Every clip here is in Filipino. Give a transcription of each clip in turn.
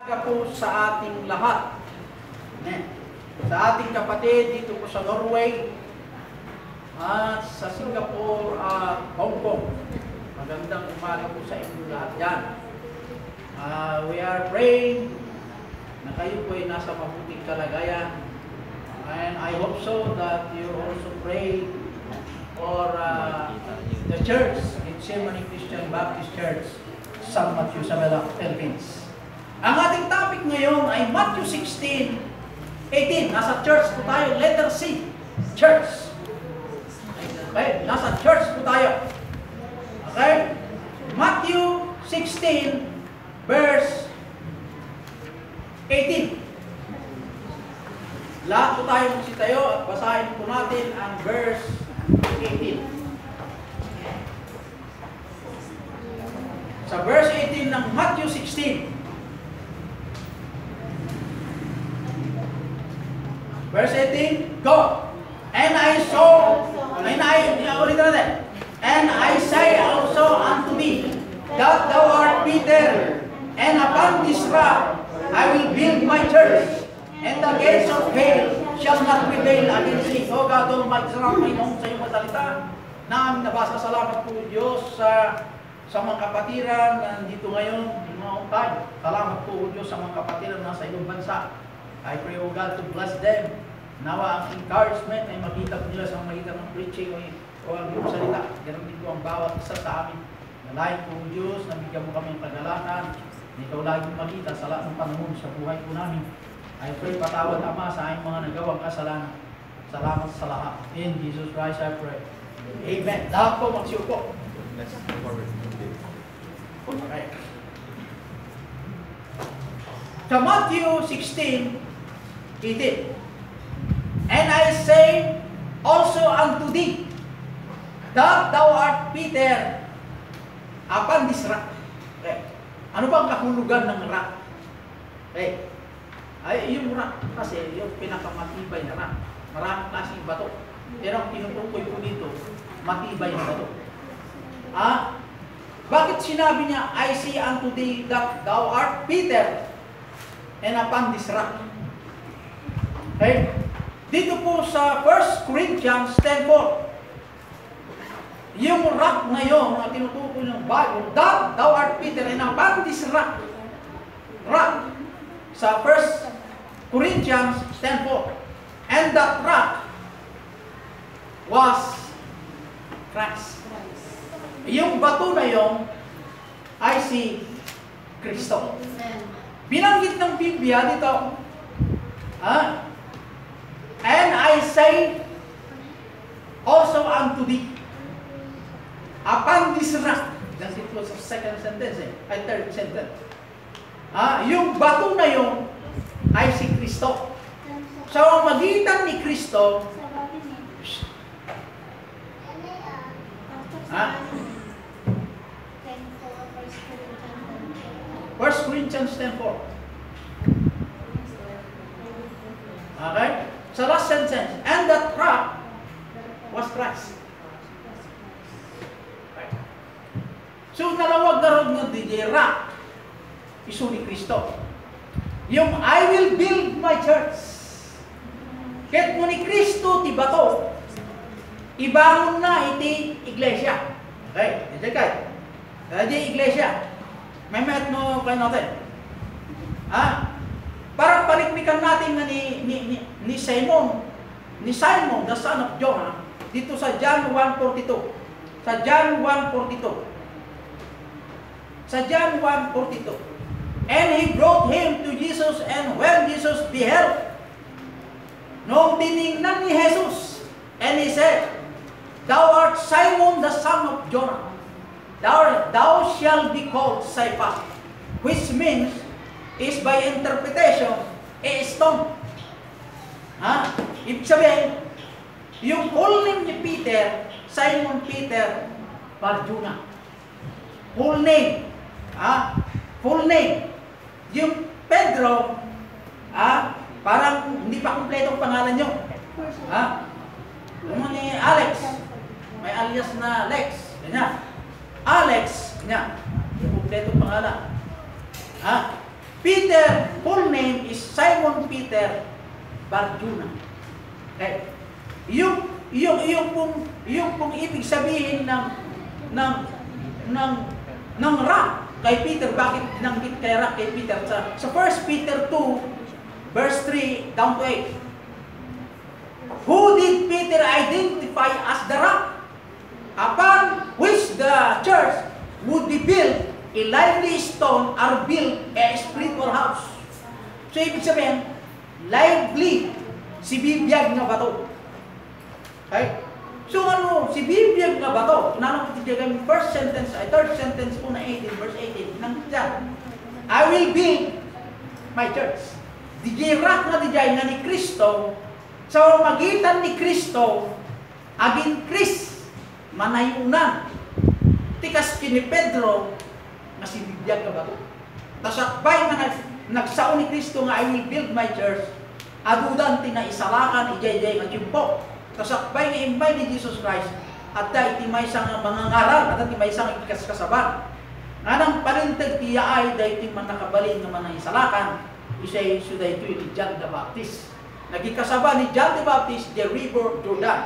Po sa ating lahat, sa ating kapatid dito po sa Norway at sa Singapore at Hong Kong. Magandang umaga po sa inyo lahat dyan. We are praying na kayo po ay nasa mabuting kalagayan, and I hope so that you also pray for the church, Gethsemane Christian Baptist Church, San Matthew, Sabela, Philippines. Ang ating topic ngayon ay Matthew 16:18. Nasa church po tayo, letter C, church. Okay, nasa church po tayo. Okay? Matthew 16, verse 18. Lahat po tayo magsitayo at basahin po natin ang verse 18. Sa verse 18 ng Matthew 16. Verse 18, go. And I say also unto thee, that thou art Peter, and upon this rock I will build my church, and the gates of hell shall not prevail against it. O God Almighty, salamat Panginoon sa iyong salita na aming nabasa. Salamat po Diyos sa mga kapatiran na nandito ngayon, mga utay. Salamat po Diyos sa mga kapatiran na sa iyong bansa. I pray, O God, to bless them. Nawa ang encouragement ay makita po nila sa magitan ng preaching o ang iyong salita. Ganun din po ang bawat isa sa amin. Nalain po, Diyos, na bigyan mo kami ng kagalakan. Ikaw laging makita sa lahat ng panahon sa buhay po namin. I pray, patawad, Ama, sa aming mga nagawang kasalanan. Salamat sa lahat. In Jesus Christ I pray. Amen. Lahat po magsiupo. Okay. Sa Matthew 16:18. And I say also unto thee, that thou art Peter, upon this rock. Okay. Ano bang kahulugan ng rock? Okay. Ay, yung rock kasi, yung pinakamatibay na rock. Maraming klaseng bato. Pero ang tinutukoy ko dito, matibay na bato. Bakit sinabi niya, I say unto thee that thou art Peter, and upon this rock? Okay. Dito po sa 1 Corinthians 10:4, yung rock na yun na tinutukoy ng Bible, that thou art Peter, and upon this rock, sa 1 Corinthians 10:4, and that rock was Christ. Yung bato na yun ay si Kristo. Binanggit ng Biblia dito, and I say also unto thee, upon this rock. That's it was sa second sentence, ay third sentence. Yung bato na yun ay si Kristo. So, ang magitan ni Kristo, 1 Corinthians 10:4. Okay? Sa last sentence, and that rock was Christ. Okay. So, nalawag na rin ng DJ rock, iso ni Kristo. Yung I will build my church. Ket mo ni Kristo ti bato, ibangon na iti iglesia. Okay? Ito kay. Iti iglesia. May met mo kayo natin. Parang palikpikan natin na ni Simon, the son of Jonah, dito sa John 1:42. Sa John 1:42. Sa John 1:42. And he brought him to Jesus, and when Jesus beheld, nung tiningnan ni Jesus, and he said, Thou art Simon the son of Jonah, thou shalt be called Cephas, which means, is by interpretation, a stone. Ibig sabihin, yung full name ni Peter, Simon Peter Barjuna. Full name. Full name. Yung Pedro, parang hindi pa kumpletong pangalan nyo. Yung ni Alex, may alias na Lex. Ganyan. Alex, ganyan. Yung kumpletong pangalan. Peter, full name is Simon Peter Barjona. Okay. Yung pong ibig sabihin ng rock kay Peter, bakit binanggit kay rock kay Peter? Sa 1 Peter 2, verse 3 down to 8. Who did Peter identify as the rock, upon which the church would be built, a lively stone, or built a spiritual house? So, ibig sabihin, lively, si bibiyag na bato. Okay? So, si bibiyag na bato, nanong itijagan, third sentence po na 18, verse 18, nang dyan, I will build my church. Dijay rock na dijay nga ni Kristo, sa magitan ni Kristo, agin Chris, manayunan. Tikas kini Pedro, nga si bibiyag na bato. Tasakbay nga nagsaon ni Kristo nga I will build my church, adudan tina isalakan, ijay-jay nga timpo. Kasakbay nga imbay ni Jesus Christ, at da iti may isang mga ngaral, at iti may isang ikaskasaban. Nga nang palintag tiya ay, da iti man nakabalin nga man ang isalakan, isa'y suday ito ni John the Baptist. Nagikasaban ni John the Baptist, the river Jordan.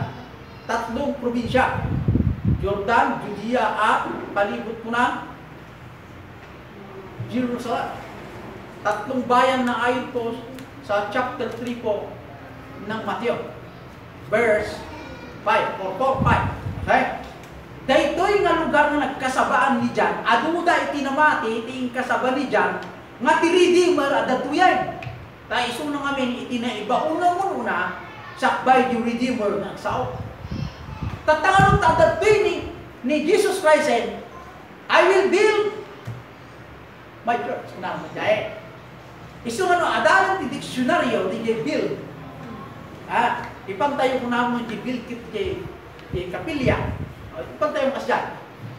Tatlong probinsya, Jordan, Judea, at palibot po ng Jerusalem. Tatlong bayan na ayon po sa chapter 3 po ng Matthew. Verse 5, or 4-5. Okay? Daytoy nga lugar nga nagkasabaan ni John, aduda itinamati, iting kasaba ni John, nga ti Redeemer adatuyan. Ta iso na ngamin itinaiba una sakbay di Redeemer nga sao. Tatangalong adatuy ni Jesus Christ said, I will build my church. Na madaya. Iso nga adalan ti diksyonaryo di build. Ipantayo ko naman yung build kit kay kapilya. Ipantayo mo kasya.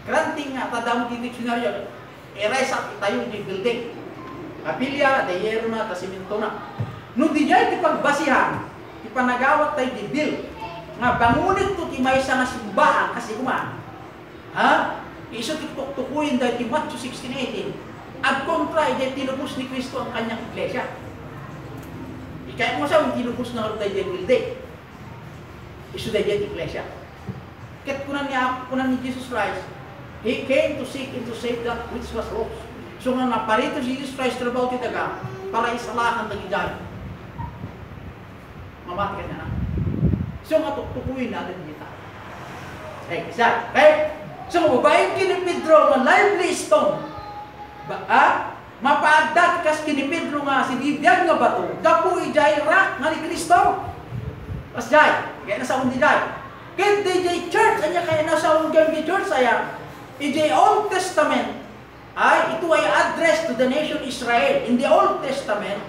Granting nga, tadamo yung dictionary, erase up itayo yung building. Kapilya, dayero na, tasiminto na. No di niya ipagbasihan, ipanagawat tayo di build. Nga bangunit to ti may isa nga simbahan kasi kuman. Iso tukuyin dahil ti Matthew 16:18. At kontra, dahil tinubos ni Kristo ang kanyang iglesia. Kaya mo siya, tinubos na tayo di building. Isu dahil iglesia. Ket kunan ni Jesus Christ, He came to seek and to save that which was lost. So nga naparito si Jesus Christ trabaho ti daga para isalakan tagi dyan. Mamati ka na. So nga tukuyin natin dito. Okay, isa. Okay? So mababayin kini Pedro nga lively stone. Mapaagdat kas kini Pedro nga si bibiyag nga bato. Gapu ijay rock nga ni Kristo. Pas jay. Kaya nasa undi jay. Kaya DJ church, anya kaya nasa undi church saya. In Old Testament, ito ay addressed to the nation Israel. In the Old Testament,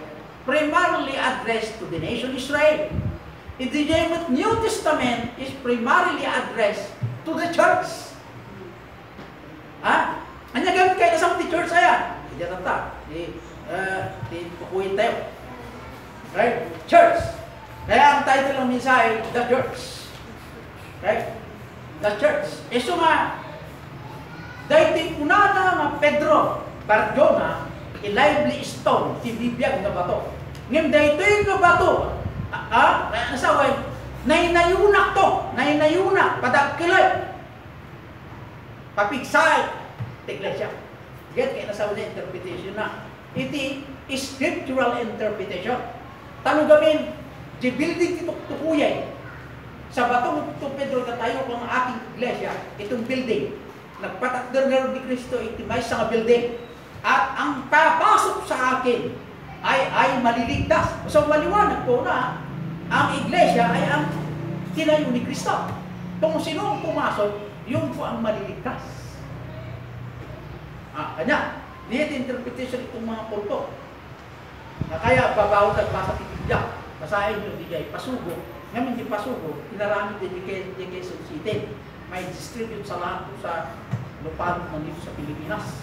primarily addressed to the nation Israel. In the New Testament, is primarily addressed to the church. Anya gamit kaya nasa undi church saya. Diyan ta. Pukuin tayo. Right? Church. Kaya ang title ng mensahe, The Church. Okay? The Church. Iso nga, dahil unana nga Pedro, Barjona, lively stone, si bibiyag nga bato. Ngim dahil nga bato, nasaway, nainayunak to, padagkilay, papigsay, iglesia. Get kaya nasaway na interpretation na. Iti scriptural interpretation. Tanugamin, di building tituktukuyay. Sa batong ito, Pedro, katayo ko ang aking iglesia, itong building. Nagpatakder nga ni Kristo, itimay sa building. At ang papasok sa akin ay maliligtas. So maliwanag po na ang iglesia ay ang tinayo ni Kristo. Kung sino ang pumasok, yun po ang maliligtas. Kanya, niya interpretation itong mga kulto. Kaya babawag at basa tibigya. Basahin nyo, digay, pasugo. Ngayon di pasugo, pinarami din di Quezon City. May distribute sa lahat sa lupa ng dito sa Pilipinas.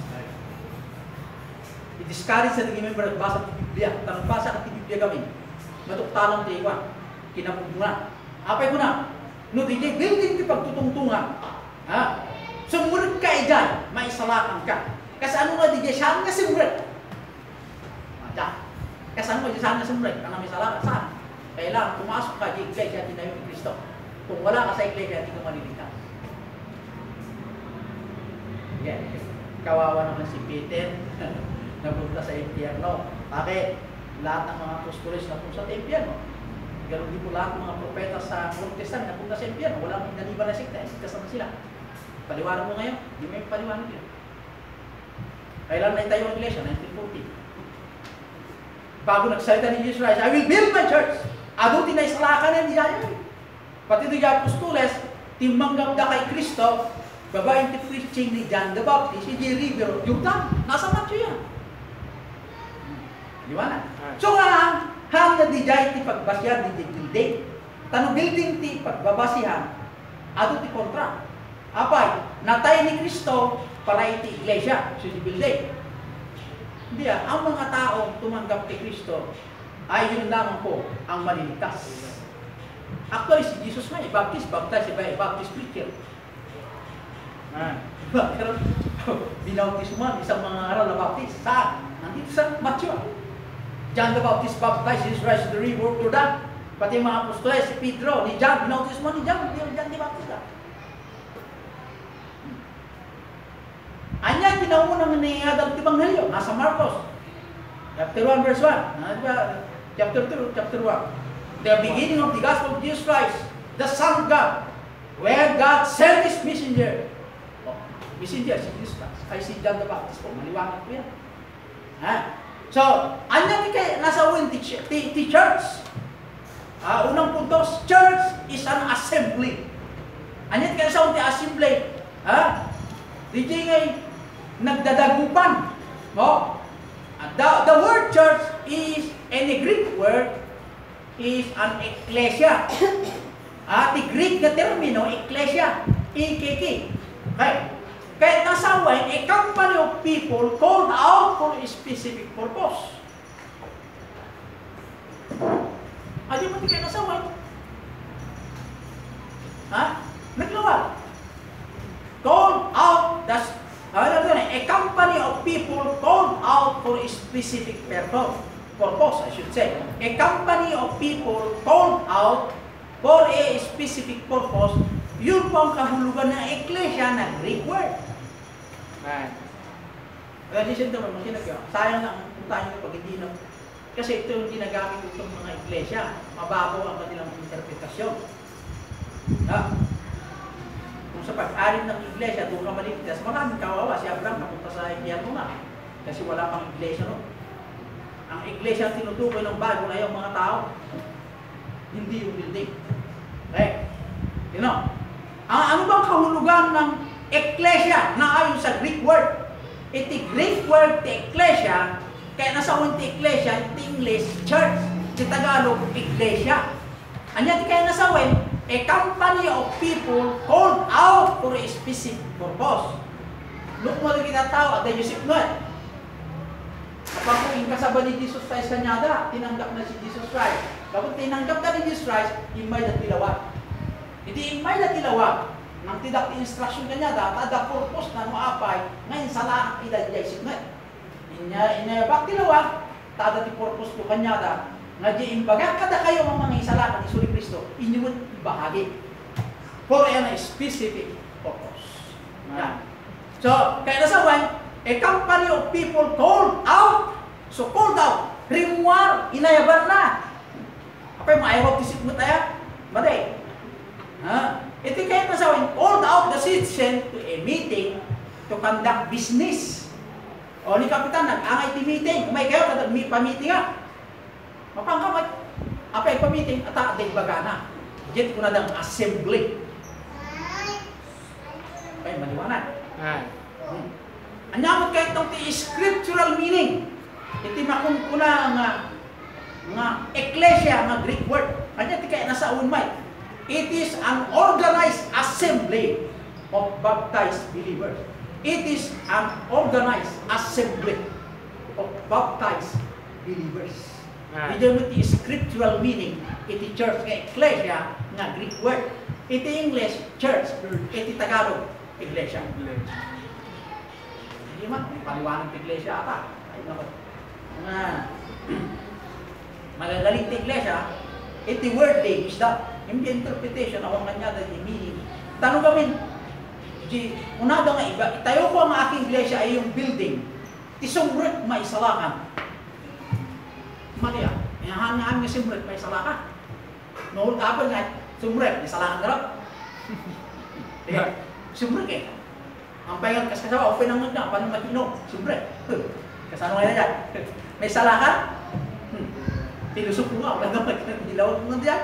I-discourage sa naging member at basa ng Biblia. Tanong basa ng Biblia kami. Matuktalang di iwan. Kinapugmuna. Apay ko na. No, di building di pagtutungtungan. Sumurid ka dyan, maisalakan ka. Kasi ano nga di saan nga sumurid? saan mo, saan na sumbre, ka na may salamat, saan? Kailangan pumasok ka di iglesia, tinayo ni Kristo. Kung wala ka sa iglesia, hindi ka maliligtas. Yeah. Kawawa naman si Peter, napunta sa impyerno. Bakit? Lahat ng mga apostoles napunta sa impyerno. Ganun din po lahat ng mga propeta sa Old Testament napunta sa impyerno. Walang naliban na sikta, siktas naman sila. Paliwanag mo ngayon, hindi mo yung paliwanag yun. Kailan na tayo ang iglesia? 1940. Bago nagsalita ni Jesus Christ, I will build my church. Ado tinaisalakan na niya yun. Pati ito yung apostoles, timanggap na kay Kristo, babaeng ti preaching ni John the Baptist, si J. Rivero, yung tam, nasa Matthew yan. Di ba na? So nga, hang na di jay ti pagbasyan di building. Tanong building ti pagbabasihan, ado ti kontra. Apay, natay ni Kristo, para iti iglesia, so di building. Hindi ang mga taong tumanggap kay Kristo, ay yun lamang po ang maliligtas. Actually, si Jesus nga, i-baptist, baptize, i-baptist preacher. Pero, binautisman, isang mga aral na baptist. Saan? Nandito sa Matthew. John the Baptist baptized Jesus Christ the river Jordan. Pati yung mga apostoles, si Pedro, ni John, binautisman ni John the Baptist. Anya, tinaunang nangyayadang Ebanghelyo, nasa Marcos. Chapter 1, verse 1. Chapter 2, chapter 1. The beginning of the gospel of Jesus Christ, the Son of God, where God sent His messenger. Messenger, si Jesus Christ. Ay si John the Baptist po, maliwanag po yan. So, anya kay nasa uwin ti church. Unang puntos, church is an assembly. Anya kay nasa uwin ti assembly. Di ngay nagdadagupan. No? The word church is, in the Greek word, is an ecclesia. The Greek na termino, ecclesia, EKK. Okay. Kaya nasawin, a company of people called out for a specific purpose. Di mo di kayo nasawin? Naglawag. Called out, a company of people called out for a specific purpose, I should say. A company of people called out for a specific purpose, yun po ang kahulugan ng ecclesia na Greek word. Kaya listen to me, sayang lang kung tayo pag hindi na, kasi ito yung ginagamit itong mga ecclesia, mababaw ang kanilang interpretasyon. Kung sa pag-alim ng iglesia, doon ka maligtas, maraming kawawa. Si Abraham napunta sa impyerno na kasi wala pang iglesia no. Ang iglesia ang tinutukoy ng bago na yung mga tao, hindi yung building. Okay? You know? Ano bang kahulugan ng ecclesia na ayon sa Greek word? Iti Greek word ti ecclesia, kaya nasa uwin ti ecclesia, ti English, church, ti Tagalog, iglesia. Anya ti kaya nasa uwin, a company of people called out for a specific purpose. Look mo rin kita tao, at Yusip Noel. Kapag kung kasaba ni Jesus Christ kanyada, tinanggap na si Jesus Christ. Kapag tinanggap na ni Jesus Christ, imay na tilawag. Hindi imay na tilawag. Nang tidak instruction kanyada, tada purpose na maapay, ngayon sala ang ida ni Yusip Noel. Inabak tilawag, tada ti purpose ko kanyada, nga di imbaga kada kayo ang mga isalakan ni Suri Kristo, inyong ibahagi for a specific purpose. So, kaya nasawan, a company of people called out. So, called out. Rimuar, inayabar na. Apa yung maayaw tisip mo tayo? Maday. Ito kaya nasawan, called out the citizen to a meeting to conduct business. O ni Kapitan, nag-angay ti meeting. May kayo, pa-meeting nga. Mapangkamay, apa yung pa-meeting? At ating bagana. Diyan ko na ng assembly. Okay, maliwanag. Anyamot kahit itong scriptural meaning. Iti makumpuna nga ecclesia, nga Greek word. Kanya ti kaya nasa unmay. It is an organized assembly of baptized believers. It is an organized assembly of baptized believers. Medyo iti scriptural meaning, iti church nga ecclesia, nga Greek word. Iti English, church. Iti Tagalog, iglesia. Hindi man, paliwanag ng iglesia ata. magagaling ti iglesia, iti word day is that. Yung interpretation, awang kanya the meaning. Tanong kami, unada nga iba, itayo ko ang aking iglesia ay yung building. Tisumret maisalakan. Mali ah. Inahangaan nga sumret maisalakan. Noon kapag nga, sumret, isalakan ka rin. Sumret eh. Ang pahingan kas kasawa, open ang magna, paano matino? Sumret. Kasano nga na dyan? May salakan? Pilusok mo nga, wala nga mag-ilaw mo dyan.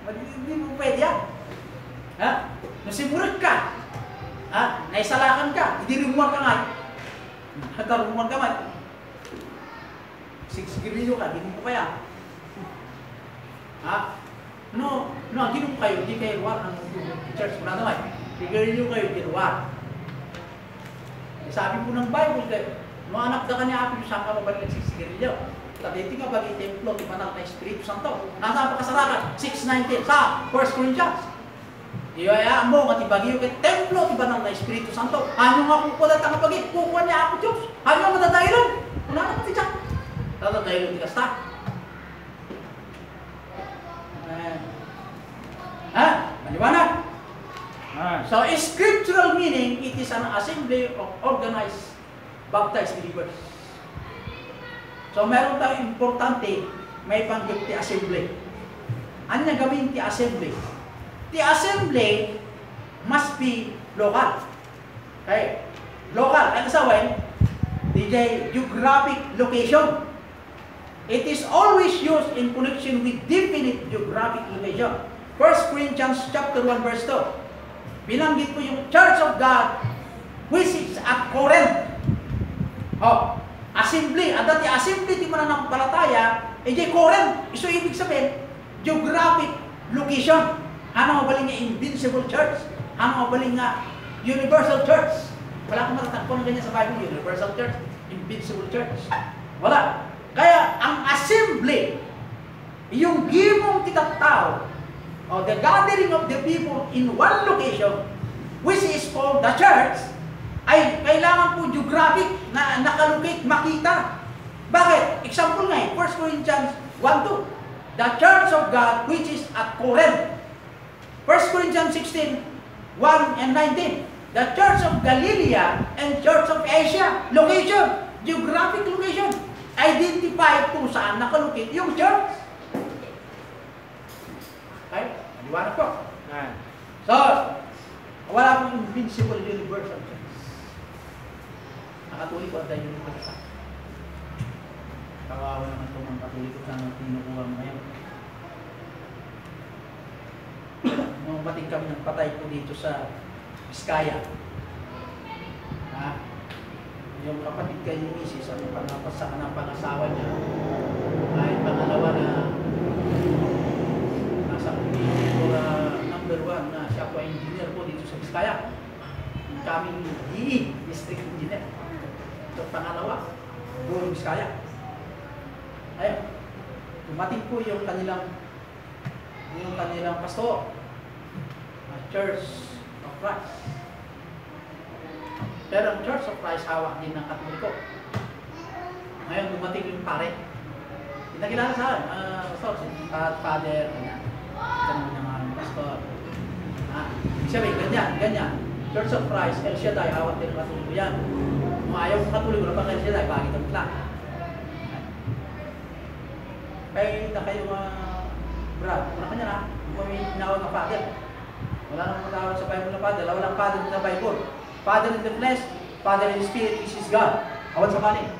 Hindi mo pwede yan. Ha? Nasimurit ka. Ha? Naisalakan ka. Hindi rumuan ka nga. Rumuan ka man. Sigirilyo ka, hindi mo kaya. Ha? No, ang ginom kayo, hindi kayo luwag ng church. Wala naman. Sigirilyo kayo, hindi luwag. Sabi po ng Bible, no anak na kanya api, saan ka mabalik sigirilyo? Tabitin nga bagi templo, di ba na Espiritu Santo? Nasa pakasarakan, 6:19 sa 1 Corinthians. Iyayaan mo nga tibagi yung templo, di ba ng Espiritu Santo? Ano nga kung pala tangapagit, kukuha niya ako Diyos. Ano nga matadailon? Wala naman si Jack. Tatadailon di kasta. Ha? Maliwanag? So, scriptural meaning, it is an assembly of organized, baptized believers. So, meron tayong importante, may panggap ti assembly. Ano na gawin ti assembly? Ti assembly must be local. Okay? Local. Ano sa way? DJ geographic location. It is always used in connection with definite geographic location. 1 Corinthians chapter 1 verse 2. Binanggit ko yung Church of God which is at Corinth. Oh. Assembly, dati assembly di mananampalataya, di Corinth. So ibig sabihin, geographic location. Ano mabaling nga invincible church? Ano mabaling nga universal church? Wala akong matatagpo ng ganyan sa Bible, universal church, invincible church. Wala. Kaya ang assembly, yung gimong kitatao, or the gathering of the people in one location, which is called the church, ay kailangan po geographic na nakalocate, makita. Bakit? Example nga 1 Corinthians 1:2. The church of God which is at Corinth. 1 Corinthians 16:1 and 19. The church of Galilee and church of Asia. Location. Geographic location. Identify kung saan nakalocate yung church. Okay? Maliwanag po. So, wala akong invincible universal church. Katulik ko ang tayo yung pagkasa. Kawawa naman ito mga katulik ko sa tinukuha ngayon. Nung mating kami ng patay ko dito sa Vizcaya. Yung kapatid kayo ni Mrs. ang pangapasakan ng pangasawa niya. Ay pangalawa na nasa number 1 na siya po engineer po dito sa Vizcaya. Kaming DE, District Engineer. Ito pangalawa, Guru Vizcaya. Ayun, dumating po yung kanilang pastor, Church of Christ. Pero ang Church of Christ hawak din ng Katoliko. Ngayon dumating yung pare. Pinakilala sa akin, pastor, si Father, ganyan. Ganyan ng pastor. Sabi, ganyan. Church of Christ, El Shaddai, hawak din ng Katoliko yan. Kung ayaw kong Katoliko na pang El Shaddai, bakit ang plan? Kaya na kayo Brad, una kanya na, kung may tinawag na Father. Wala nang matawag sa Bible na Father, walang Father sa Bible. Father in the flesh, Father in the Spirit, this is God. Awan sa kanin.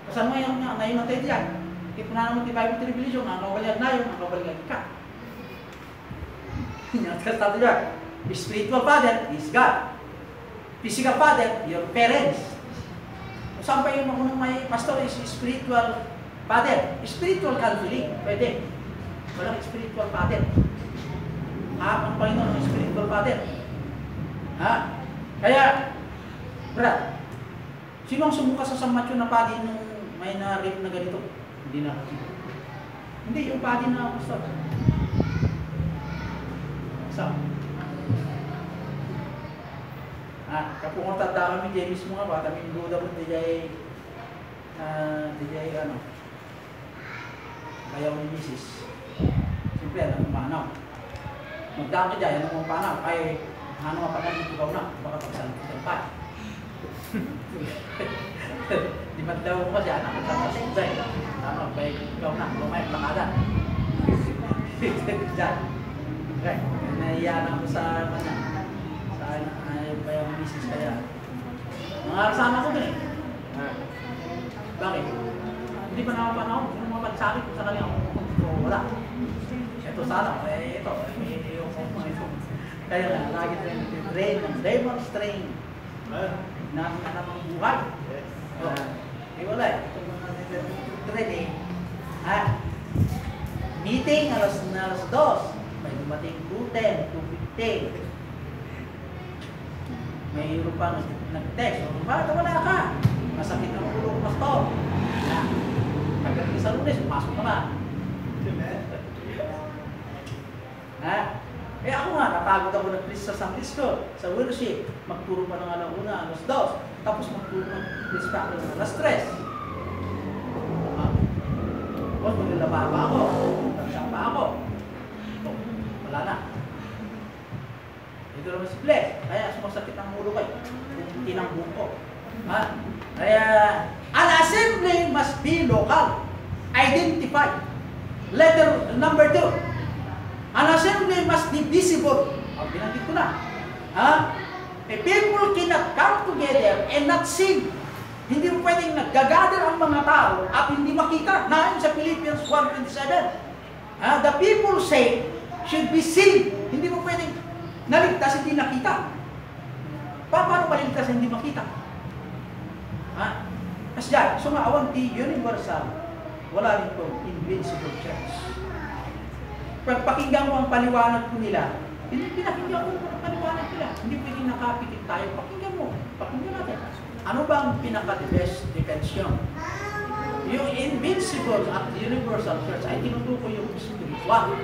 Kasan mo yung ngayon natin diyan? Kaya na naman di Bible Revelation, ang kawalyag na yun, ang kawalyag ka. Nakakas tayo dyan. Spiritual Father is God. Physical Father, your parents. Kung saan pa yung makunang may pastor is spiritual Father. Spiritual counseling, pwede. Walang spiritual Father. Ang Panginoon ng spiritual Father. Kaya, Brad, sino ang sumuka sa San Matthew na padi nung may na-rape na ganito? Hindi na kasi. Hindi, yung padi na pastor. Saan? Kapag tanda kami, James mo nga ba, kami duda mo, DJ, ayaw ni Mrs. Siyempre, alam mo manaw. Magdaan ka dyan, alam mo manaw. Ay, ano nga pagkalit ikaw na, baka pagsalit pa. Di man daw mo kasi anak ko sa sasay. Ano, bay ikaw na, lumay, plakadan. Diyan. Okay, nahiya na ako sa kanya. Sa ay bayang misis kaya. Mga kasama ko din eh. Bakit? Hindi pa nakapanahon. Sino mga pagsakit ko sa kanya? Wala. Ito sana, ito. Kaya nga, lagi train ng demon strain. Na ng buhay. Wala eh. Train eh. Meeting alas 2. May dumating 2:10, 2:15. May iro pa nag-text. Bakit wala ka? Masakit ang ulo ko, pastor. Pagdating sa Lunes, pumasok ka na. Eh ako nga, napagod ako nag-preach sa San Francisco, sa worship. Magturo pa ng alauna, alas 2. Tapos magturo ng pa ng alas 3. Tapos maglilaba pa ako. Tagsang pa ako. Wala na. Ito naman si Bless. Kaya sumasakit ang ulo ko. Tinanggung ko. Kaya, an assembly must be local. Identified. Letter number 2. An assembly must be visible. Binanggit ko na. People cannot come together and not sing. Hindi mo pwedeng naggagather ang mga tao at hindi makita. Nahin sa Philippians 1:27. The people say should be seen. Hindi mo pwedeng naligtas hindi nakita. Paano maligtas hindi makita? Kasi dyan, sumaawan di universal. Wala rin itong invincible church. Pagpakinggan mo ang paliwanag ko nila, hindi pinakinggan mo ang paliwanag nila. Hindi pwedeng nakapikit tayo. Pakinggan mo. Pakinggan natin. Ano ba ang pinaka-best defension? Yung invincible at universal church ay tinutukoy yung spiritual.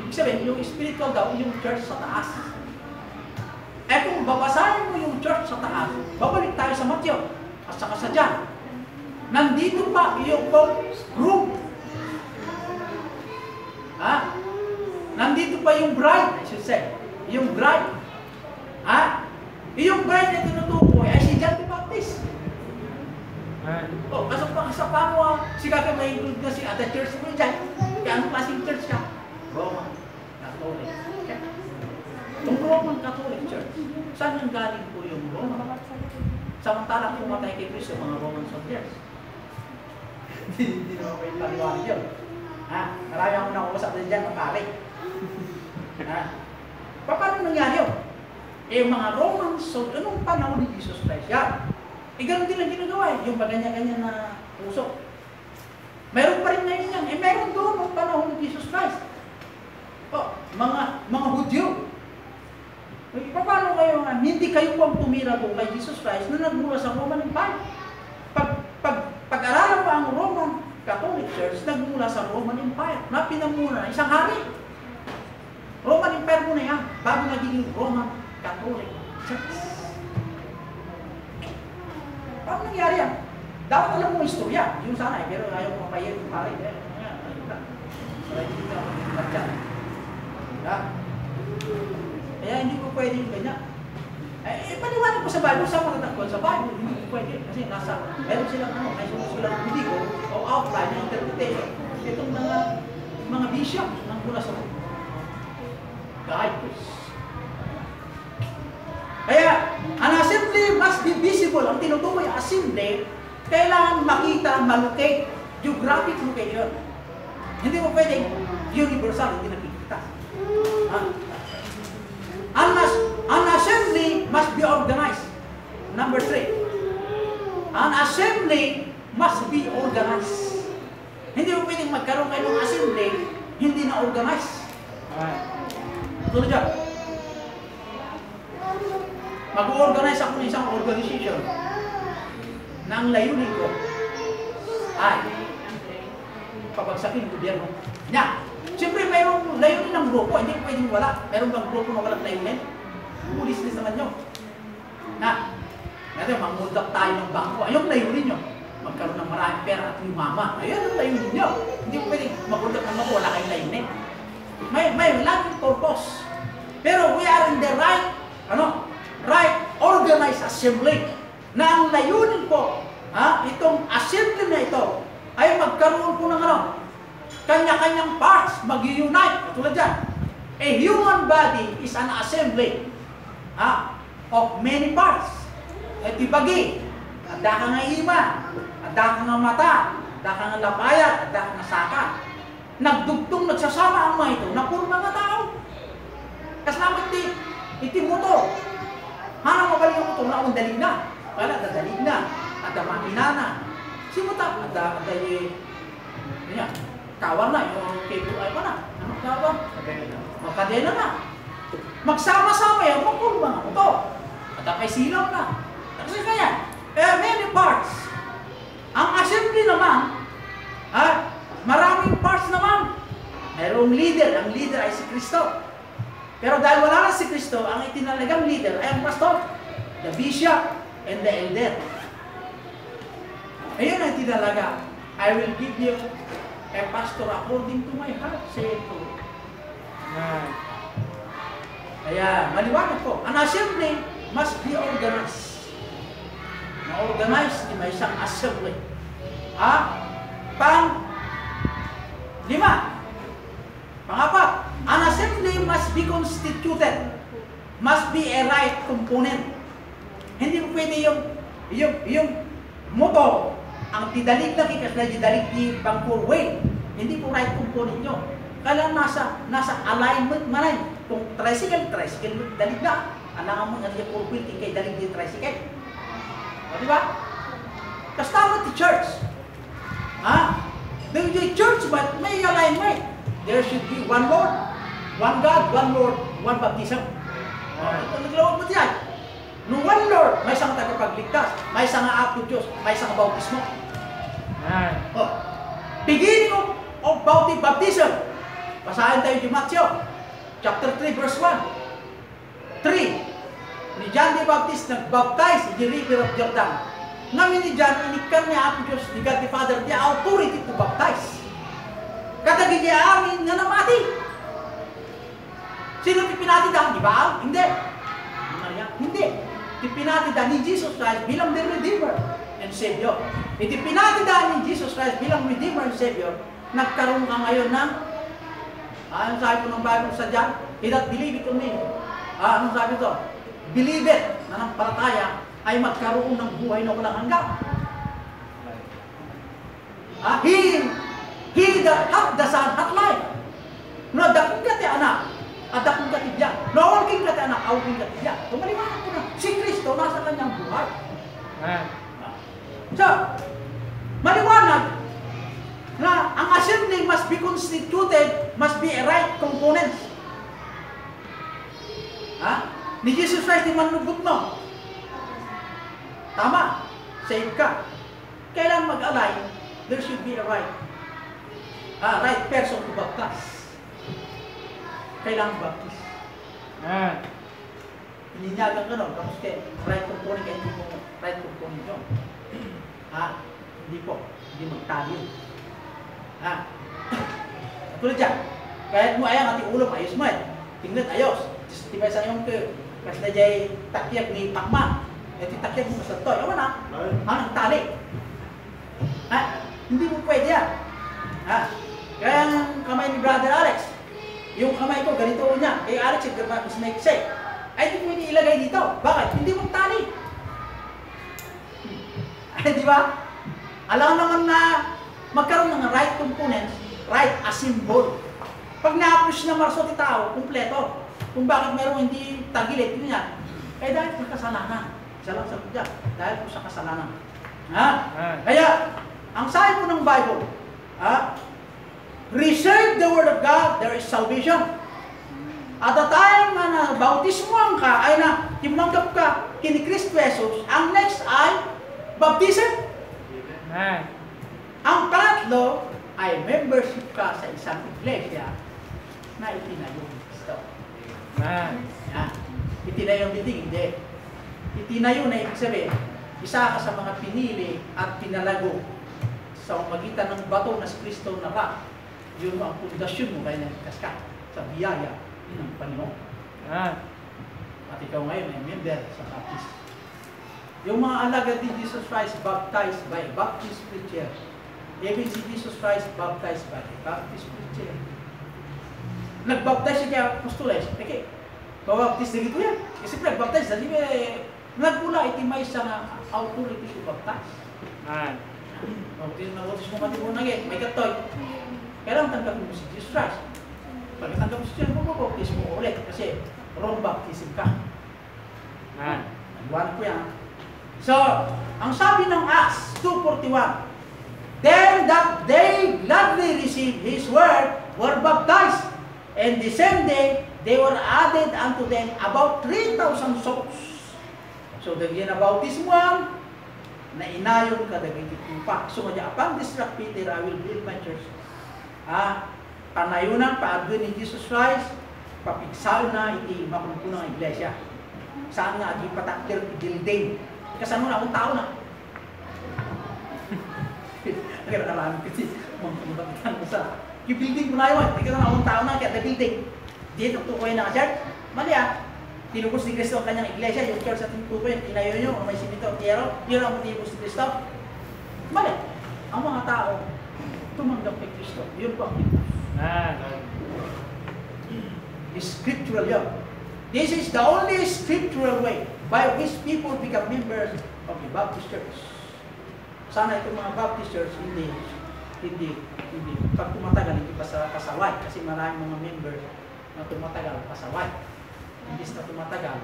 Ibig sabihin, yung spiritual daw, yung church sa taas. Eh kung babasahin mo yung church sa taas, babalik tayo sa Matthew at saka sa John. Nandito pa yung group. Nandito pa yung bride, I should say. Yung bride. Yung bride na tinutukoy ay si John the Baptist. Kasi paano si Kaka may include na si Ate Church mo dyan? Kaya anong klaseng church ka? Roman Catholic. Yung Roman Catholic Church, saan yung galing po yung Roman? Samantalang pumatay kay Kristo mga Roman soldiers. Hindi naman kayo paliwanag yun. Marami akong nakausap din dyan, mapari. Paano nangyari yun? Yung mga Roman soldiers, anong panahon ni Jesus Christ? Yan. Ganun din ang ginagawa eh. Yung ganyan-ganyan na puso. Meron pa rin ngayon yan. Meron doon ang panahon ni Jesus Christ. Mga Hudyo. Paano kayo nga? Hindi kayo pang tumira doon kay Jesus Christ na nagmula sa Roman Empire. Pag-aralan pa ang Roman Catholic Church, nagmula sa Roman Empire na pinamuna isang hari. Roman Empire muna yan, bago naging Roman Catholic Church. Paano nangyari yan? Dapat alam mo istorya. Yung sana eh, pero ayaw ko mapayit yung pare. Kaya hindi ko pwede yung ganyan. Paniwanag ko sa Bible, sa mga natagpuan sa Bible, hindi ko pwede. Kasi meron silang may silang budigo o outline na interpretation. Itong mga bishop ng mula sa guides. Kaya, an assembly must be visible. Ang tinutukoy assembly, kailangan makita, malocate, geographic location. Hindi mo pwedeng universal, hindi nakikita. An assembly must be organized. Number 3. An assembly must be organized. Hindi mo pwedeng magkaroon kayo ng assembly, hindi na organized. Tulad dyan. Mag-organize ako ng isang organization na ang layunin ko ay pabagsakin ng gobyerno. Siyempre mayroong layunin ng grupo, hindi pwedeng wala. Mayroong bang grupo na walang layunin? Pulis naman nyo. Ngayon, manguldak tayo ng bangko. Ayong layunin nyo. magkaroon ng maraming pera at umama. Ayun ang layunin nyo. Hindi mo pwedeng mapunta ng wala kayong layunin. May laging purpose. Pero we are in the right organized assembly na ang layunin po, itong assembly na ito ay magkaroon po ng kanya-kanyang parts, mag-unite. Katulad dyan, a human body is an assembly of many parts. At ibagi, ada ka nga ima, ada ka nga mata, ada ka nga lapayat, ada ka nga saka. Nagdugtong, nagsasama ang mga ito na puro mga tao. Kasama iti motor. Hanang mabalik ang motor na akong dalig na. Wala, dadalig na. Ada makina na. Simuta, ada kawan na, yung cable ay pa na. Ano kawan? Makadena na. Magsama-sama yan, mapuro mga motor. Ada kay silaw na. Kasi kaya, many parts. Ang assembly naman, maraming parts naman. Mayroong leader. Ang leader ay si Kristo. Pero dahil wala na si Kristo, ang itinalagang leader ay ang pastor, the bishop, and the elder. Ayun ang itinalaga. I will give you a pastor according to my heart, saith the Lord. Kaya, maliwanag po. An assembly must be organized. Na-organize, may isang assembly. Pangapat, an assembly must be constituted, must be a right component. Hindi po pwede yung motor, ang tidalig na kikas na didalig di bangko way. Hindi po right component nyo. Kailangan nasa alignment manay. Kung tricycle dalig na. Alangan mo nga niya for wheel kay dalig di tricycle. O diba? Kasama ti church. The church, but may alignment. There should be one Lord, one God, one Lord, one baptism. Ito naglawag mo diyan. No one Lord, may isang tagapagligtas, may isang apo Diyos, may isang bautismo. Beginning of baptism. Basahin tayo di Matthew, chapter 3, verse 1. 3. Ni John the Baptist nag-baptize in the river of Jordan. Ngayon ni John, inikan niya apo Diyos, ni God the Father, niya authority to baptize. Katagin niya amin nga namati. Sino pipinatidan? Di ba? Hindi. Maria? Hindi. Pipinatidan ni Jesus Christ bilang the Redeemer and Savior. Pipinatidan ni Jesus Christ bilang Redeemer and Savior. Nagkaroon ka ngayon ng anong sabi po ng Bible sa John? He that believe it on me. Anong sabi ito? Believe it na ng palataya ay magkaroon ng buhay na walang hanggan. He that hath the Son hath life. No, dakong kati anak, at dakong kati diyan. No, awalking kati anak, awalking kati diyan. So, maliwanag ko na, si Kristo nasa kanyang buhay. So, maliwanag na ang assembly must be constituted, must be a right component. Ni Jesus Christ, di man nugot mo. Tama, save ka. Kailan mag-align, there should be a right person to baptize. Kailangan baptize. Ininyagan ka nun, tapos right component kayo, hindi mo right component yun. Hindi po, hindi magtali. Tulad dyan, kahit mo ayang ating ulo, ayos mo tingnan ayos. Diba sa yung kasi na dyan takyak ni Pacman. Takyak mo sa toy. Awan na, nagtali. Hindi mo pwede yan. Kaya ang kamay ni Brother Alex, yung kamay ko, ganito niya. Kay Alex, is make say, ay hindi pwede ilagay dito. Bakit? Hindi magtali. Di ba? Alam naman na magkaroon ng right components, right as symbol. Pag na-approach na marsot yung tao, kumpleto. Kung bakit meron hindi tagilid, yun yan. Eh dahil sa kasalanan. Isa lang sabi dyan. Dahil po sa kasalanan. Kaya, ang sabi po ng Bible, receive the Word of God, there is salvation. At the time na bautismuhan ka, ay na timanggap ka kini Kristo Jesus, ang next ay baptism. Ang pangatlo ay membership ka sa isang iglesia na itinayo ni Kristo. Itinayo ng biting, hindi. Itinayo na ibig sabihin, isa ka sa mga pinili at pinalago sa magitan ng bato na si Kristo na rock. Yun ang pundasyon mo kaya nagkas ka sa biyaya ng Panginoon. At ikaw ngayon ay member sa baptist. Yung mga alagad ni Jesus Christ baptized by a Baptist preacher. Even si Jesus Christ baptized by a Baptist preacher. Nagbaptize siya kaya apostoles. Okay, babaptize na gito yan. Kasi nagbaptize na siya, nagmula itimay sa authority to baptize. Nag-baptize mo mati mo na ngayon, may katoy. Kailangan tanggap mo si Jesus Christ. Pagkatanggap mo si Jesus, mababaptize mo ulit. Kasi wrong baptism ka. Nagbuwan ko yan. So, ang sabi ng Acts 2:41, then that they gladly received His word, were baptized, and the same day, they were added unto them about 3,000 souls. So, dagyan na bautismuan, na inayon ka dagyan pa. So, upon this rock, Peter, I will build my church. Panayunan, paadun ni Jesus Christ, papigsaon na iti makumpunang iglesia. Saan nga ati patakdir building. Kasano na akong tao na. Kaya naman kasi magpapagtan ko sa building mo na yun. Kaya na akong tao na kaya the building. Dito tukoy na church. Mali tinubos ni Kristo ang kanyang iglesia. Yung church sa tinutukoy, tinayo nyo, may simito, tiyero. Yun ang tinubos ni Kristo. Mali. Ang mga tao tumanggap kay Kristo. Yun po ang tinubos. Scriptural yun. This is the only scriptural way by which people become members of the Baptist Church. Sana itong mga Baptist Church hindi pag tumatagal hindi pasaway kasi maraming mga members na tumatagal pasaway. Hindi na tumatagal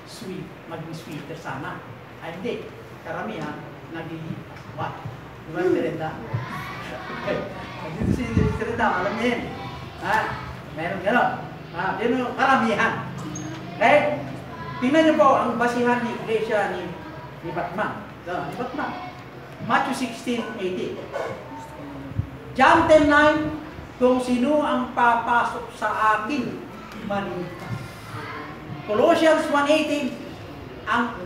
sweet, maging sweeter sana. Ay hindi, karamihan naging pasaway. Diba yung Terenda? Dito si Terenda, alam niya yun. Meron gano'n. Yun yung karamihan. Okay? Tingnan niyo po ang basihan ni Iglesia ni Batman. Ni Batman. Matthew 16:18. John 10:9, kung sino ang papasok sa akin, maligtas. Colossians 1:18,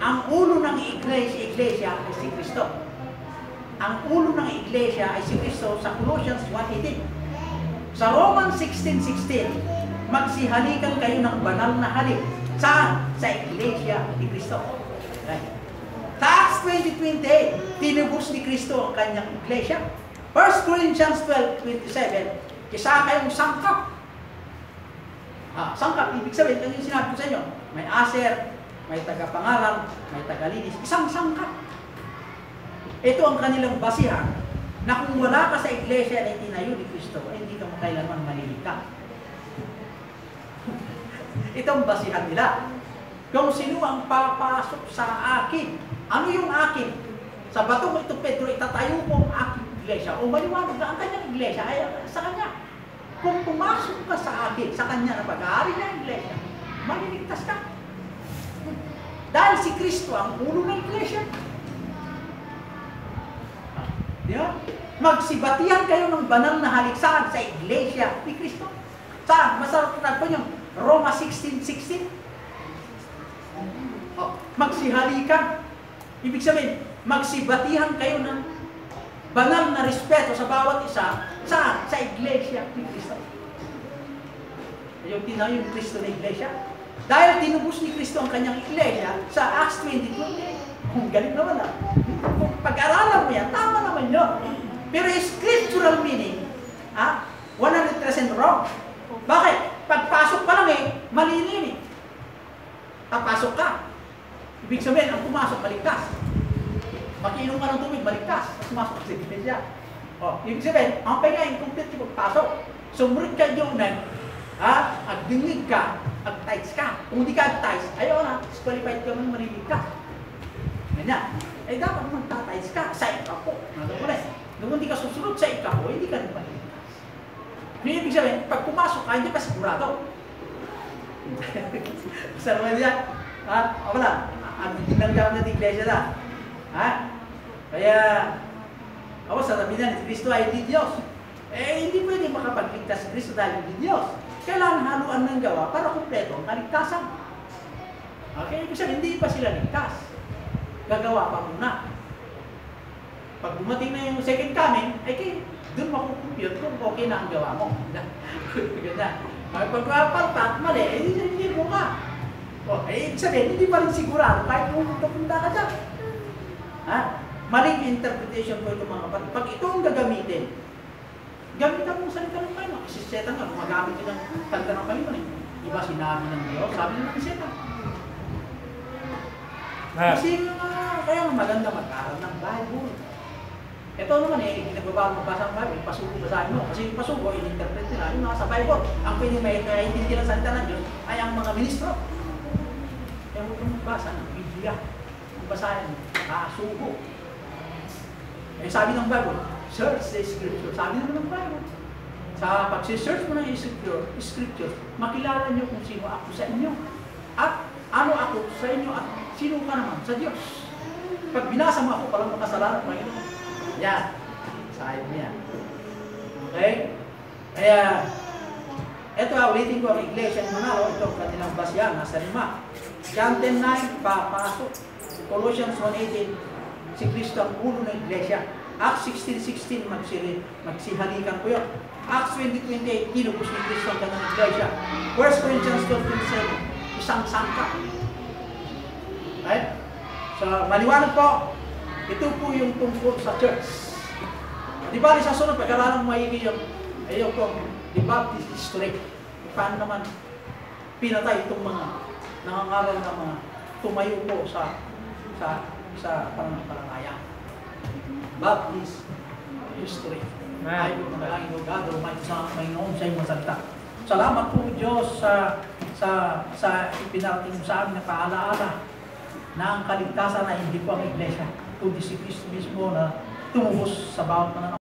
ang ulo ng iglesia ay si Kristo. Ang ulo ng iglesia ay si Kristo sa Colossians 1:18. Sa Romans 16:16, magsihalikan kayo ng banal na halik. Saan? Sa iglesia ni Kristo. Right? Sa Acts 20:28, tinubos ni Kristo ang kanyang iglesia. 1 Corinthians 12:27, isa kayong sangkap. Sangkap, ibig sabihin, yung sinabi ko sa inyo, may aser, may tagapangaral, may tagalinis, isang sangkap. Ito ang kanilang basihan, na kung wala ka sa iglesia na itinayo ni Kristo, ay hindi ka makailanman maliligtas. Itong basihan nila. Kung sino ang papasok sa akin. Ano yung akin? Sa batong ito, Pedro, itatayo ko ang aking iglesia. O maliwanag na ang kanyang iglesia ay sa kanya. Kung pumasok ka sa akin, sa kanya na pag-aari na iglesia, maliligtas ka. Dahil si Kristo ang ulo ng iglesia. Diba? Magsibatihan kayo ng banal na haliksaan sa iglesia ni Kristo. Saan? Masarap na po yung Roma 16:16. Magsihalikan. Ibig sabihin, magsibatihan kayo ng banal na respeto sa bawat isa. Saan? Sa iglesia ni Kristo. Yung tinayo ni Kristo na iglesia. Dahil tinubos ni Kristo ang kanyang iglesia sa Acts 20:20. Kung galing naman Kung pag-aralan mo yan, tama naman yun. Pero scriptural meaning, 100% wrong. Bakit? Pagpasok pa lang malilim Papasok ka. Ibig sabihin, ang pumasok, baligtas. Makiinom ka ng tubig, baligtas. Tapos pumasok ka sa iglesia. Ibig sabihin, ang pagkain, complete yung pagpasok. Sumurit ka yung agdingig ka, agtights ka. Kung hindi ka agtights, ayaw na, disqualified ka ng maliligtas. Ganyan. Dapat magtatights ka sa ikapo. Nung hindi ka susunod sa ikapo, hindi ka rin maliligtas. Ibig sabihin, pag pumasok ka, hindi ka sigurado. Sa naman niya, wala, ang tinanggap na iglesia na. Kaya, sasabihin na ni Kristo ay hindi Diyos. Hindi pwede makapagligtas si Kristo dahil hindi Diyos. Kailangan haluan ng gawa para kumpleto ang kaligtasan. Okay, ibig sabihin, hindi pa sila ligtas. gagawa pa muna. Pag dumating na yung second coming, ay doon makukompute kung okay na ang gawa mo. Ganda. Pagpapat, mali, hindi mo ka. Ibig sabihin, hindi pa rin sigurado kahit pumunta ka dyan. Ha? Maling interpretation po itong mga kapatid. Pag ito ang gagamitin, gamitan mo sa salita ng Panginoon. Kasi setan nga, gumagamit din ng salita ng Panginoon. Iba sinabi ng Diyos, sabi naman ng setan. Kasi kaya maganda mag-aral ng Bible. Ito naman nagbabawal magbasa ng Bible, pasuko basahin mo. Kasi yung pasuko, in-interpret nila, yung nasa Bible. Ang pwede may intindi ng salita ng Diyos ay ang mga ministro. Kaya huwag kang magbasa ng Biblia. Ang basahin, nakasuko. Sabi ng Bible, search the Scripture. Sabi naman ng Bible. Sa pag-search mo ng Scripture, makilala niyo kung sino ako sa inyo. At ano ako sa inyo at sino ka naman sa Diyos. Pag binasa mo ako, palang makasalanan, Panginoon. Yan. Sahib niya. Okay? Kaya, ito, ulitin ko ang Iglesia ng Manalo. Ito ang kanilang basyan. Nasa 5. John 10:9, papasok. Colossians 1:18, si Kristo ang ulo ng Iglesia. Acts 16:16, magsihalikan ko yun. Acts 20:28, kinubos ni Kristo ang kanyang Iglesia. 1 Corinthians 12:27, isang sangka. Right? So, maliwanag po, ito po yung tungkol sa church. Di ba, sa sunod, pag-aralan mo maigi yung the Baptist history. Paano naman pinatay itong mga nangangaral na mga tumayo po sa pananampalataya. Baptist history. Ay po manalangin o God Almighty sa Panginoon sa iyong salita. Salamat po Diyos sa ipinarating mo sa amin na paalaala na ang kaligtasan ay hindi po ang Iglesia, kundi si Kristo mismo na tumubos sa bawat pananampalataya.